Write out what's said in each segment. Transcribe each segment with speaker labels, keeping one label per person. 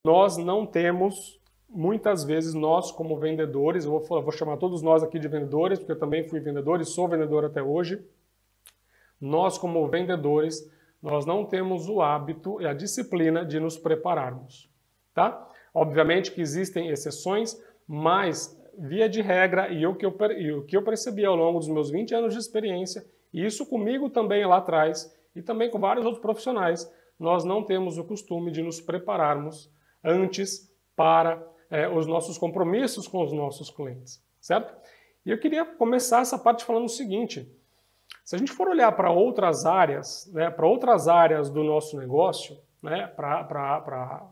Speaker 1: Nós não temos, muitas vezes, nós como vendedores, eu vou chamar todos nós aqui de vendedores, porque eu também fui vendedor e sou vendedor até hoje. Nós como vendedores, nós não temos o hábito e a disciplina de nos prepararmos, tá? Obviamente que existem exceções, mas via de regra, e o que eu percebi ao longo dos meus 20 anos de experiência, e isso comigo também lá atrás, e também com vários outros profissionais, nós não temos o costume de nos prepararmos antes para os nossos compromissos com os nossos clientes, certo? E eu queria começar essa parte falando o seguinte: se a gente for olhar para outras áreas, né, para outras áreas do nosso negócio, né,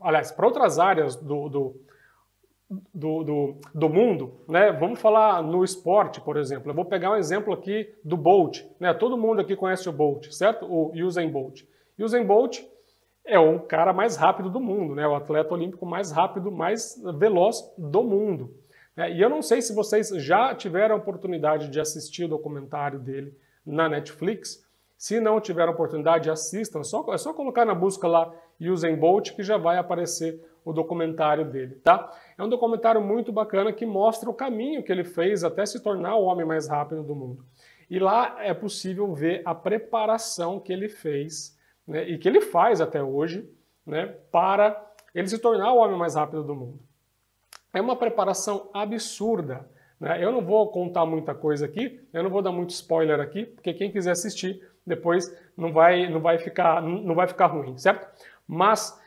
Speaker 1: aliás, para outras áreas do mundo, né, vamos falar no esporte, por exemplo. Eu vou pegar um exemplo aqui do Bolt, né, todo mundo aqui conhece o Bolt, certo? O Usain Bolt. Usain Bolt é o cara mais rápido do mundo, né? O atleta olímpico mais rápido, mais veloz do mundo. E eu não sei se vocês já tiveram a oportunidade de assistir o documentário dele na Netflix. Se não tiveram a oportunidade, assistam. É só colocar na busca lá Usain Bolt que já vai aparecer o documentário dele, tá? É um documentário muito bacana que mostra o caminho que ele fez até se tornar o homem mais rápido do mundo. E lá é possível ver a preparação que ele fez, né, e que ele faz até hoje, né, para ele se tornar o homem mais rápido do mundo. É uma preparação absurda, né? Eu não vou contar muita coisa aqui, eu não vou dar muito spoiler aqui, porque quem quiser assistir depois não vai ficar ruim, certo? Mas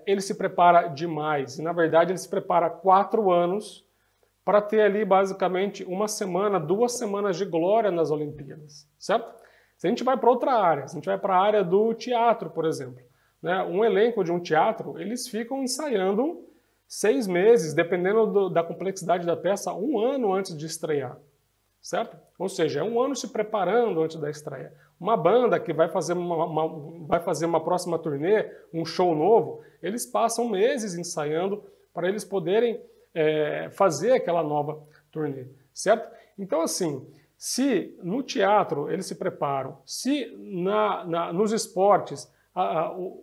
Speaker 1: ele se prepara demais, e na verdade ele se prepara 4 anos para ter ali basicamente 1 semana, 2 semanas de glória nas Olimpíadas, certo? Se a gente vai para outra área, se a gente vai para a área do teatro, por exemplo, né, um elenco de um teatro, eles ficam ensaiando 6 meses, dependendo da complexidade da peça, 1 ano antes de estrear, certo? Ou seja, é 1 ano se preparando antes da estreia. Uma banda que vai fazer uma próxima turnê, um show novo, eles passam meses ensaiando para eles poderem fazer aquela nova turnê, certo? Então, assim, se no teatro eles se preparam, se nos esportes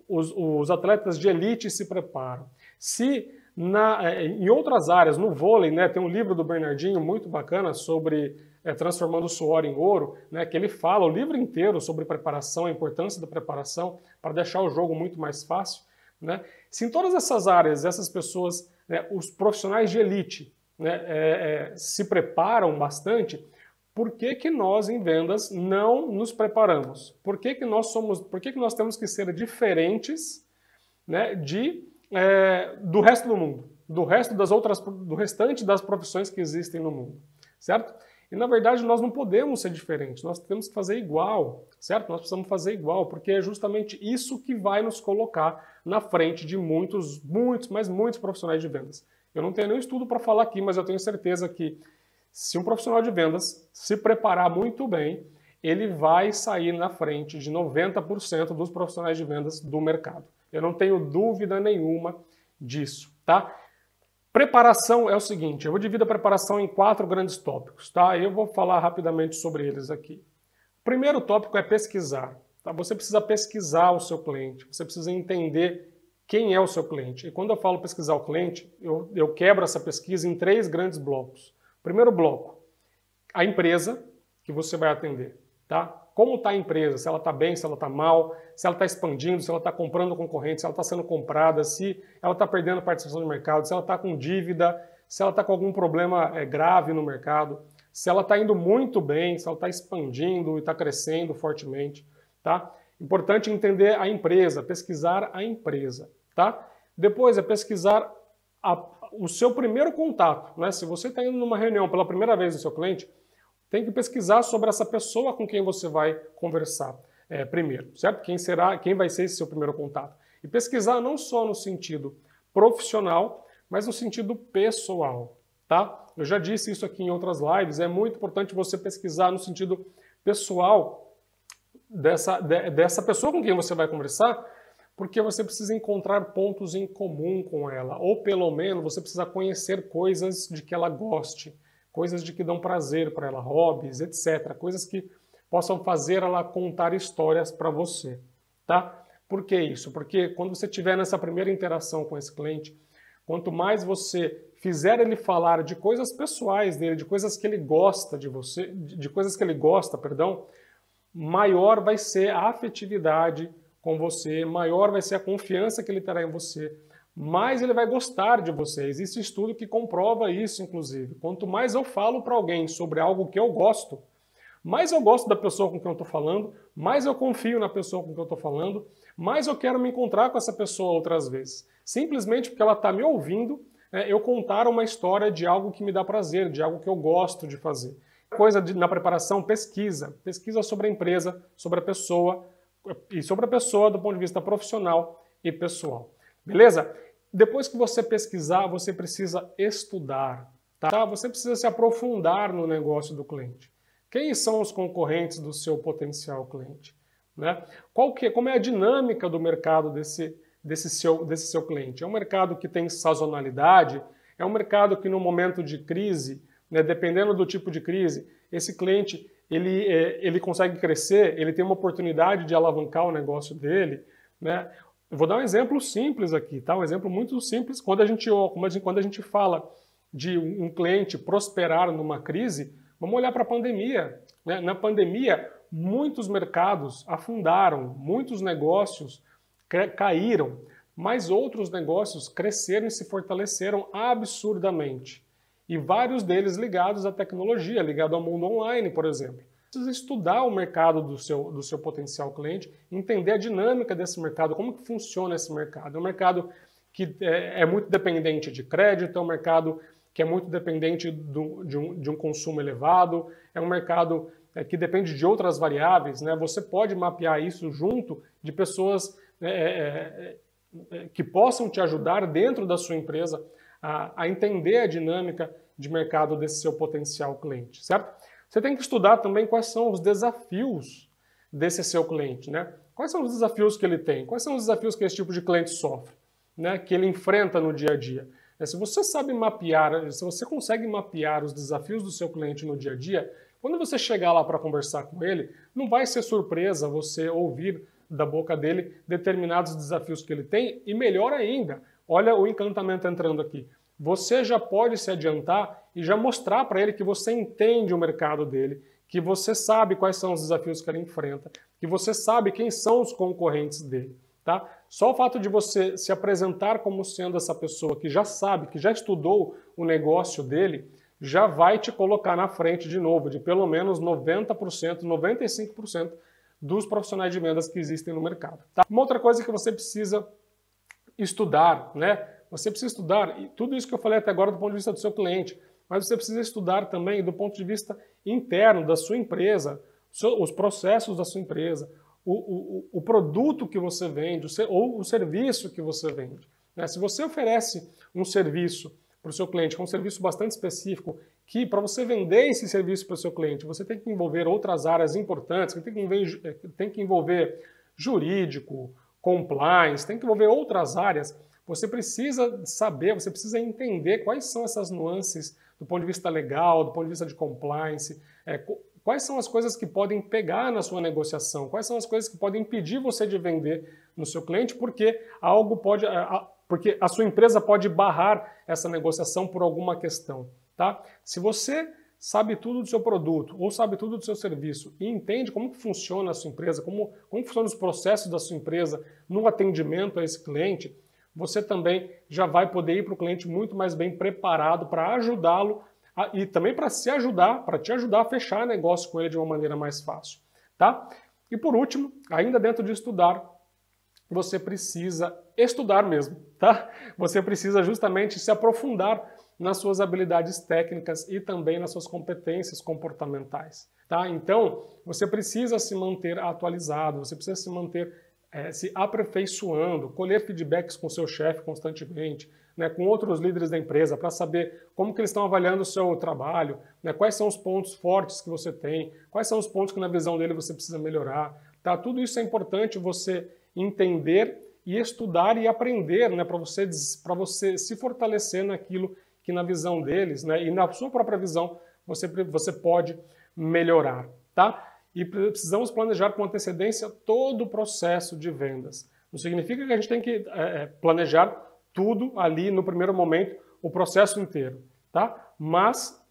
Speaker 1: os atletas de elite se preparam, se em outras áreas, no vôlei, né, tem um livro do Bernardinho muito bacana sobre transformando o suor em ouro, né, que ele fala o livro inteiro sobre preparação, a importância da preparação para deixar o jogo muito mais fácil, né? Se em todas essas áreas, essas pessoas, né, os profissionais de elite, né, se preparam bastante, por que nós em vendas não nos preparamos? Por que nós temos que ser diferentes, né, do resto do mundo, do restante das profissões que existem no mundo, certo? E na verdade nós não podemos ser diferentes, nós temos que fazer igual, certo? Nós precisamos fazer igual, porque é justamente isso que vai nos colocar na frente de muitos profissionais de vendas. Eu não tenho nenhum estudo para falar aqui, mas eu tenho certeza que se um profissional de vendas se preparar muito bem, ele vai sair na frente de 90% dos profissionais de vendas do mercado. Eu não tenho dúvida nenhuma disso, tá? Preparação é o seguinte, eu vou dividir a preparação em 4 grandes tópicos, tá? Eu vou falar rapidamente sobre eles aqui. O primeiro tópico é pesquisar, tá? Você precisa pesquisar o seu cliente, você precisa entender quem é o seu cliente. E quando eu falo pesquisar o cliente, eu quebro essa pesquisa em 3 grandes blocos. Primeiro bloco, a empresa que você vai atender, tá? Como está a empresa, se ela está bem, se ela está mal, se ela está expandindo, se ela está comprando concorrente, se ela está sendo comprada, se ela está perdendo participação no mercado, se ela está com dívida, se ela está com algum problema grave no mercado, se ela está indo muito bem, se ela está expandindo e está crescendo fortemente, tá? Importante entender a empresa, pesquisar a empresa, tá? Depois é pesquisar o seu primeiro contato, né? Se você está indo numa reunião pela primeira vez do seu cliente, tem que pesquisar sobre essa pessoa com quem você vai conversar primeiro, certo? Quem vai ser esse seu primeiro contato? E pesquisar não só no sentido profissional, mas no sentido pessoal, tá? Eu já disse isso aqui em outras lives, é muito importante você pesquisar no sentido pessoal dessa pessoa com quem você vai conversar, porque você precisa encontrar pontos em comum com ela, ou pelo menos você precisa conhecer coisas de que ela goste, coisas de que dão prazer para ela, hobbies, etc. Coisas que possam fazer ela contar histórias para você, tá? Por que isso? Porque quando você estiver nessa primeira interação com esse cliente, quanto mais você fizer ele falar de coisas pessoais dele, de coisas que ele gosta de você, de coisas que ele gosta, perdão, maior vai ser a afetividade com você, maior vai ser a confiança que ele terá em você, mais ele vai gostar de você. Existe estudo que comprova isso, inclusive. Quanto mais eu falo para alguém sobre algo que eu gosto, mais eu gosto da pessoa com quem eu estou falando, mais eu confio na pessoa com quem eu estou falando, mais eu quero me encontrar com essa pessoa outras vezes. Simplesmente porque ela está me ouvindo, eu contar uma história de algo que me dá prazer, de algo que eu gosto de fazer. Na preparação, pesquisa. Pesquisa sobre a empresa, sobre a pessoa, e sobre a pessoa do ponto de vista profissional e pessoal. Beleza? Depois que você pesquisar, você precisa estudar. Tá? Você precisa se aprofundar no negócio do cliente. Quem são os concorrentes do seu potencial cliente? Né? Como é a dinâmica do mercado desse seu cliente? É um mercado que tem sazonalidade? É um mercado que no momento de crise, né, dependendo do tipo de crise, esse cliente ele consegue crescer, ele tem uma oportunidade de alavancar o negócio dele, né? Eu vou dar um exemplo simples aqui, tá? Um exemplo muito simples. Quando a gente fala de um cliente prosperar numa crise, vamos olhar para a pandemia, né? Na pandemia, muitos mercados afundaram, muitos negócios caíram, mas outros negócios cresceram e se fortaleceram absurdamente. E vários deles ligados à tecnologia, ligado ao mundo online, por exemplo. Precisa estudar o mercado do seu potencial cliente, entender a dinâmica desse mercado, como que funciona esse mercado. É um mercado que é muito dependente de crédito, é um mercado que é muito dependente de um consumo elevado, é um mercado que depende de outras variáveis, né? Você pode mapear isso junto de pessoas que possam te ajudar dentro da sua empresa a entender a dinâmica de mercado desse seu potencial cliente, certo? Você tem que estudar também quais são os desafios desse seu cliente, né? Quais são os desafios que ele tem? Quais são os desafios que esse tipo de cliente sofre, né? Que ele enfrenta no dia a dia? Se você sabe mapear, se você consegue mapear os desafios do seu cliente no dia a dia, quando você chegar lá para conversar com ele, não vai ser surpresa você ouvir da boca dele determinados desafios que ele tem e melhor ainda, olha o encantamento entrando aqui. Você já pode se adiantar e já mostrar para ele que você entende o mercado dele, que você sabe quais são os desafios que ele enfrenta, que você sabe quem são os concorrentes dele. Tá? Só o fato de você se apresentar como sendo essa pessoa que já sabe, que já estudou o negócio dele, já vai te colocar na frente de novo, de pelo menos 90%, 95% dos profissionais de vendas que existem no mercado. Tá? Uma outra coisa que você precisa estudar, né? Você precisa estudar, e tudo isso que eu falei até agora do ponto de vista do seu cliente, mas você precisa estudar também do ponto de vista interno da sua empresa, os processos da sua empresa, o produto que você vende, ou o serviço que você vende. Né? Se você oferece um serviço para o seu cliente, que é um serviço bastante específico, que para você vender esse serviço para o seu cliente, você tem que envolver outras áreas importantes, tem que envolver jurídico, compliance, tem que envolver outras áreas. Você precisa saber, você precisa entender quais são essas nuances do ponto de vista legal, do ponto de vista de compliance, quais são as coisas que podem pegar na sua negociação, quais são as coisas que podem impedir você de vender no seu cliente, porque porque a sua empresa pode barrar essa negociação por alguma questão. Tá? Se você sabe tudo do seu produto ou sabe tudo do seu serviço e entende como que funciona a sua empresa, como funcionam os processos da sua empresa no atendimento a esse cliente, você também já vai poder ir para o cliente muito mais bem preparado para ajudá-lo e também para te ajudar a fechar negócio com ele de uma maneira mais fácil. Tá? E por último, ainda dentro de estudar, você precisa estudar mesmo. Tá? Você precisa justamente se aprofundar nas suas habilidades técnicas e também nas suas competências comportamentais. Tá? Então, você precisa se manter atualizado, você precisa se manter se aperfeiçoando, colher feedbacks com seu chefe constantemente, né, com outros líderes da empresa, para saber como que eles estão avaliando o seu trabalho, né, quais são os pontos fortes que você tem, quais são os pontos que na visão dele você precisa melhorar. Tá? Tudo isso é importante você entender e estudar e aprender, né, para você se fortalecer naquilo que na visão deles, né, e na sua própria visão você pode melhorar. Tá? E precisamos planejar com antecedência todo o processo de vendas. Não significa que a gente tem que planejar tudo ali no primeiro momento, o processo inteiro, tá? Mas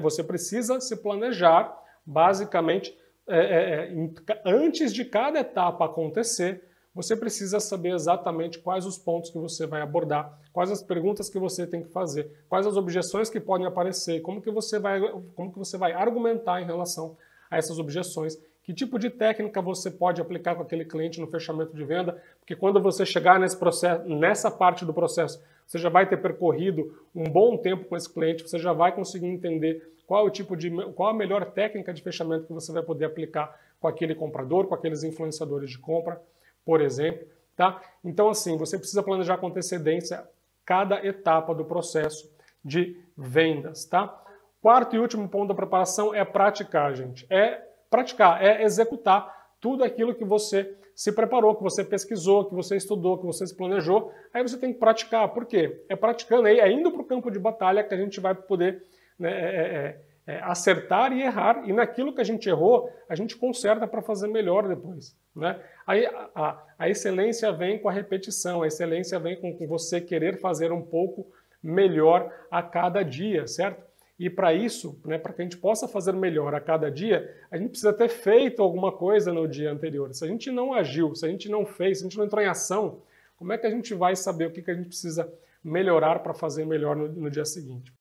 Speaker 1: você precisa se planejar, basicamente, antes de cada etapa acontecer, você precisa saber exatamente quais os pontos que você vai abordar, quais as perguntas que você tem que fazer, quais as objeções que podem aparecer, como que você vai argumentar em relação a essas objeções, que tipo de técnica você pode aplicar com aquele cliente no fechamento de venda, porque quando você chegar nessa parte do processo, você já vai ter percorrido um bom tempo com esse cliente, você já vai conseguir entender qual a melhor técnica de fechamento que você vai poder aplicar com aquele comprador, com aqueles influenciadores de compra, por exemplo, tá? Então, assim, você precisa planejar com antecedência cada etapa do processo de vendas, tá? Quarto e último ponto da preparação é praticar, gente. É executar tudo aquilo que você se preparou, que você pesquisou, que você estudou, que você se planejou. Aí você tem que praticar. Por quê? É praticando, é indo para o campo de batalha que a gente vai poder, né, acertar e errar. E naquilo que a gente errou, a gente conserta para fazer melhor depois, né? Aí a excelência vem com a repetição, a excelência vem com você querer fazer um pouco melhor a cada dia, certo? E para isso, né, para que a gente possa fazer melhor a cada dia, a gente precisa ter feito alguma coisa no dia anterior. Se a gente não agiu, se a gente não fez, se a gente não entrou em ação, como é que a gente vai saber o que a gente precisa melhorar para fazer melhor no dia seguinte?